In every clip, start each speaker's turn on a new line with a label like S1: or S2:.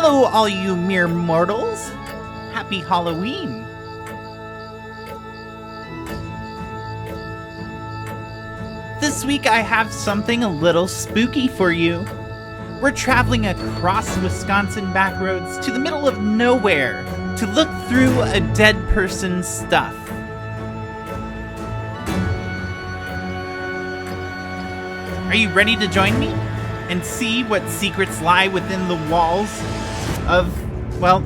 S1: Hello, all you mere mortals. Happy Halloween. This week I have something a little spooky for you. We're traveling across Wisconsin backroads to the middle of nowhere to look through a dead person's stuff. Are you ready to join me and see what secrets lie within the walls of, well,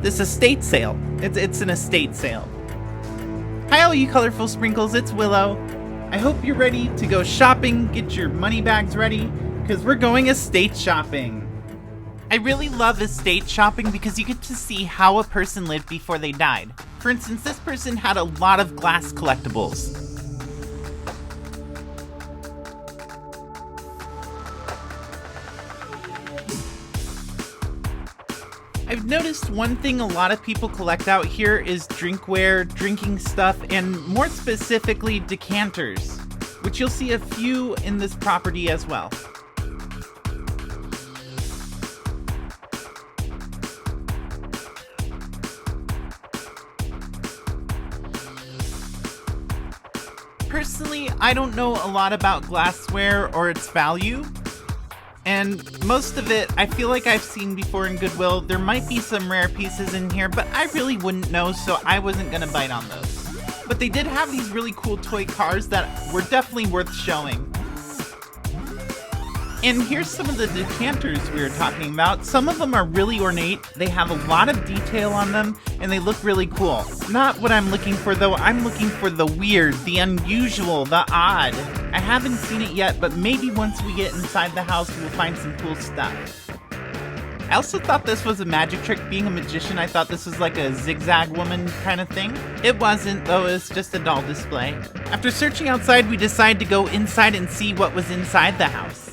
S1: this estate sale? It's an estate sale. Hi all you colorful sprinkles, it's Willow. I hope you're ready to go shopping, get your money bags ready, because we're going estate shopping. I really love estate shopping because you get to see how a person lived before they died. For instance, this person had a lot of glass collectibles. I've noticed one thing a lot of people collect out here is drinkware, drinking stuff, and more specifically decanters, which you'll see a few in this property as well. Personally, I don't know a lot about glassware or its value. And most of it, I feel like I've seen before in Goodwill. There might be some rare pieces in here, but I really wouldn't know, so I wasn't gonna bite on those. But they did have these really cool toy cars that were definitely worth showing. And here's some of the decanters we were talking about. Some of them are really ornate, they have a lot of detail on them, and they look really cool. Not what I'm looking for though, I'm looking for the weird, the unusual, the odd. I haven't seen it yet, but maybe once we get inside the house, we'll find some cool stuff. I also thought this was a magic trick. Being a magician, I thought this was like a zigzag woman kind of thing. It wasn't though, it was just a doll display. After searching outside, we decided to go inside and see what was inside the house.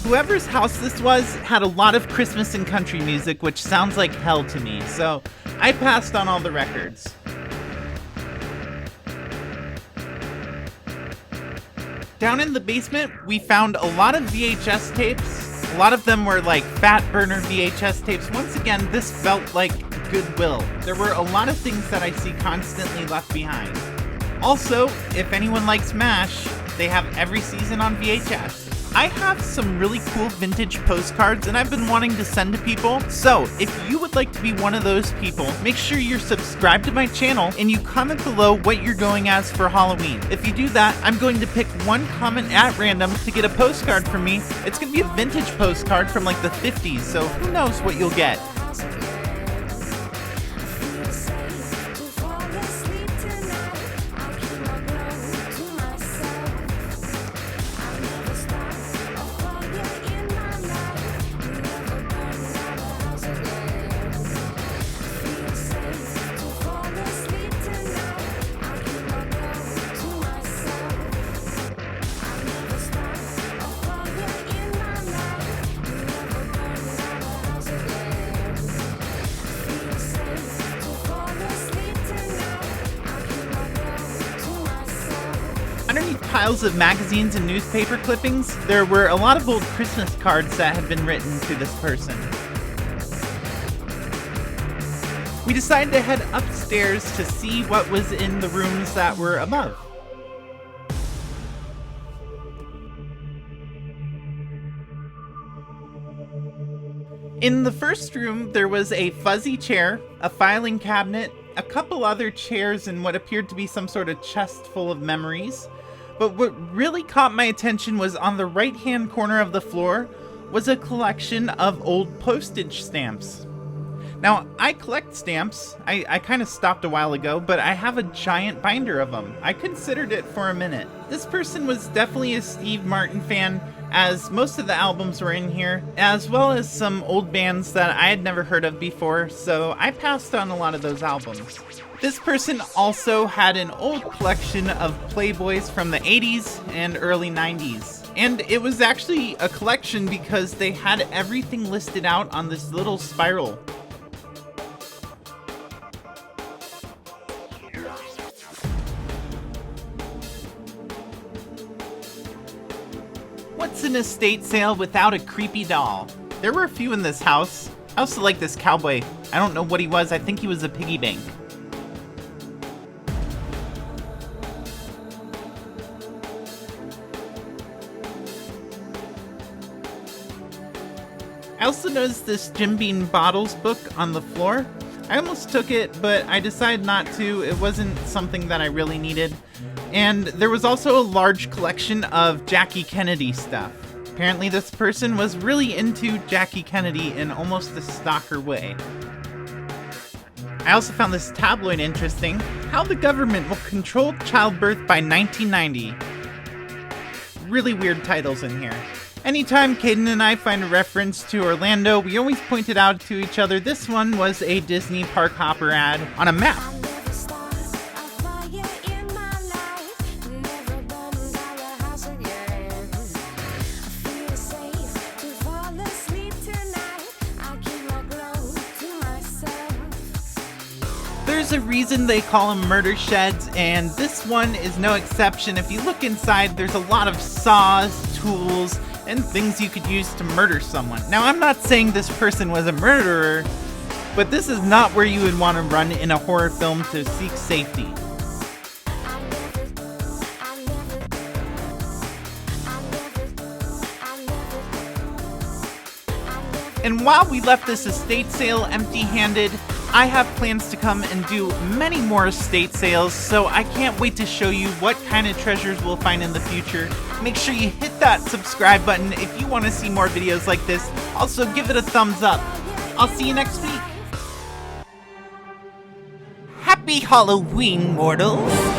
S1: Whoever's house this was had a lot of Christmas and country music, which sounds like hell to me, so I passed on all the records. Down in the basement, we found a lot of VHS tapes. A lot of them were like fat burner VHS tapes. Once again, this felt like Goodwill. There were a lot of things that I see constantly left behind. Also, if anyone likes MASH, they have every season on VHS. I have some really cool vintage postcards and I've been wanting to send to people. So if you would like to be one of those people, make sure you're subscribed to my channel and you comment below what you're going as for Halloween. If you do that, I'm going to pick one comment at random to get a postcard from me. It's going to be a vintage postcard from like the 50s, so who knows what you'll get. Underneath piles of magazines and newspaper clippings, there were a lot of old Christmas cards that had been written to this person. We decided to head upstairs to see what was in the rooms that were above. In the first room, there was a fuzzy chair, a filing cabinet, a couple other chairs, and what appeared to be some sort of chest full of memories. But what really caught my attention was on the right-hand corner of the floor was a collection of old postage stamps. Now, I collect stamps. I kind of stopped a while ago, but I have a giant binder of them. I considered it for a minute. This person was definitely a Steve Martin fan, as most of the albums were in here, as well as some old bands that I had never heard of before, so I passed on a lot of those albums. This person also had an old collection of Playboys from the 80s and early 90s. And it was actually a collection because they had everything listed out on this little spiral. What's an estate sale without a creepy doll? There were a few in this house. I also like this cowboy. I don't know what he was. I think he was a piggy bank. I also noticed this Jim Beam Bottles book on the floor. I almost took it, but I decided not to. It wasn't something that I really needed. And there was also a large collection of Jackie Kennedy stuff. Apparently this person was really into Jackie Kennedy in almost a stalker way. I also found this tabloid interesting. How the government will control childbirth by 1990. Really weird titles in here. Anytime Caden and I find a reference to Orlando, we always point it out to each other. This one was a Disney Park Hopper ad on a map. There's a reason they call them murder sheds, and this one is no exception. If you look inside, there's a lot of saws, tools, and things you could use to murder someone. Now, I'm not saying this person was a murderer, but this is not where you would want to run in a horror film to seek safety. And while we left this estate sale empty-handed, I have plans to come and do many more estate sales, so I can't wait to show you what kind of treasures we'll find in the future. Make sure you hit that subscribe button if you want to see more videos like this. Also, give it a thumbs up. I'll see you next week. Happy Halloween, mortals!